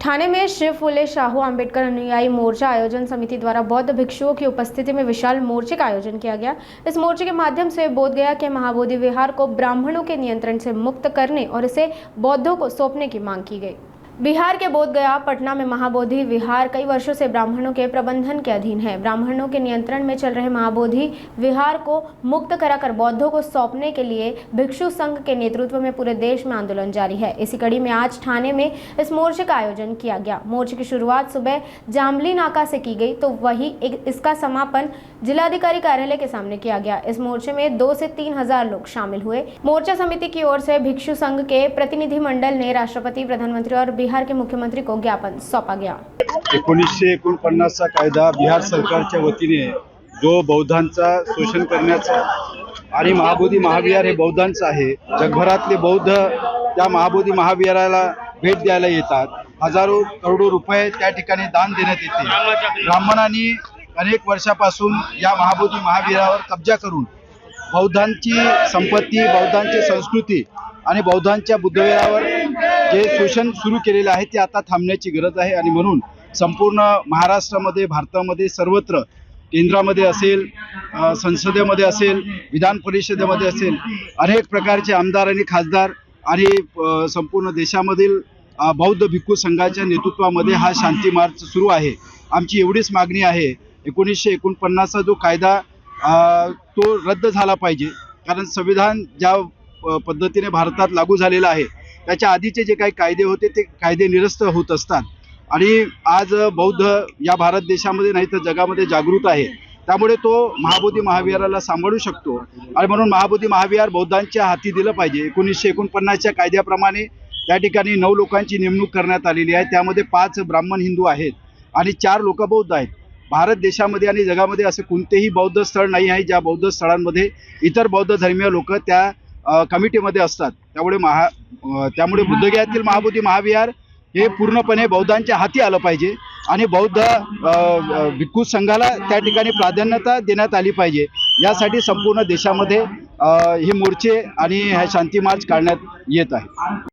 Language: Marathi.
ठाणे में शिव फुले शाहू अंबेडकर अनुयायी मोर्चा आयोजन समिति द्वारा बौद्ध भिक्षुओं की उपस्थिति में विशाल मोर्चे का आयोजन किया गया। इस मोर्चे के माध्यम से बोध गया के महाबोधि विहार को ब्राह्मणों के नियंत्रण से मुक्त करने और इसे बौद्धों को सौंपने की मांग की गई। बिहार के बोध गया पटना में महाबोधि विहार कई वर्षों से ब्राह्मणों के प्रबंधन के अधीन है। ब्राह्मणों के नियंत्रण में चल रहे महाबोधि विहार को मुक्त कराकर बौद्धों को सौंपने के लिए भिक्षु संघ के नेतृत्व में पूरे देश में आंदोलन जारी है। इसी कड़ी में आज ठाणे में इस मोर्चे का आयोजन किया गया। मोर्चे की शुरुआत सुबह जामली नाका से की गई तो वही इसका समापन जिलाधिकारी कार्यालय के सामने किया गया। इस मोर्चे में 2 से 3 हजार लोग शामिल हुए। मोर्चा समिति की ओर से भिक्षु संघ के प्रतिनिधि मंडल ने राष्ट्रपति, प्रधानमंत्री और बिहार के मुख्यमंत्री को ज्ञापन सौंपा गया। 1949चा कायदा बिहार सरकारच्या वतीने जो बौद्धांचा शोषण करण्याचा आणि महाबोधी महाविहार हे बौद्धांचं आहे। जगभरातले बौद्ध त्या महाबोधी महाविहाराला भेट द्यायला येतात। हजारो करोडो रुपये त्या ठिकाणी दान देण्यात येते। ब्राह्मणांनी अनेक वर्षापासून या महाबोधी महाविहारावर कब्जा करून बौद्धांची संपत्ती, बौद्धांची संस्कृती आणि बौद्धांच्या बुद्धविहारावर जे शोषण सुरू केलेले आहे ते आता थांबण्याची गरज आहे। आणि म्हणून संपूर्ण महाराष्ट्रामध्ये, भारतामध्ये सर्वत्र केंद्रामध्ये असेल, संसदेमध्ये असेल, विधान परिषदेमध्ये असेल, अनेक प्रकारचे आमदार आणि खासदार आणि संपूर्ण देशामधील बौद्ध भिक्खू संघाच्या नेतृत्वामध्ये हा शांती मार्च सुरू आहे। आमची एवढीच मागणी आहे, 1949चा जो कायदा तो रद्द झाला पाहिजे। कारण संविधान ज्या पद्धतीने भारतात लागू झालेला आहे त्याच्या आधीचे जे काही कायदे होते ते कायदे निरस्त होत असतात। आणि आज बौद्ध या भारत देशामध्ये नाही तर जगामध्ये जागृत आहे, त्यामुळे तो महाबोधी महाविहाराला सांभाळू शकतो। आणि म्हणून महाबोधी महाविहार बौद्धांच्या हाती दिलं पाहिजे। 1949च्या कायद्याप्रमाणे त्या ठिकाणी 9 लोकांची नेमणूक करण्यात आलेली आहे। त्यामध्ये 5 ब्राह्मण हिंदू आहेत आणि 4 लोक बौद्ध आहेत। भारत देशामध्ये आणि जगामध्ये असे कोणतेही बौद्ध स्थळ नाही आहे ज्या बौद्ध स्थळांमध्ये इतर बौद्ध धर्मीय लोक त्या कमिटीमध्ये असतात। त्यामुळे बुद्धगयातील महाबोधी महाविहार हे पूर्णपणे बौद्धांच्या हाती आलं पाहिजे आणि बौद्ध भिक्खू संघाला त्या ठिकाणी प्राधान्यता देण्यात आली पाहिजे। यासाठी संपूर्ण देशामध्ये हे मोर्चे आणि शांती मार्च काढण्यात येत आहे।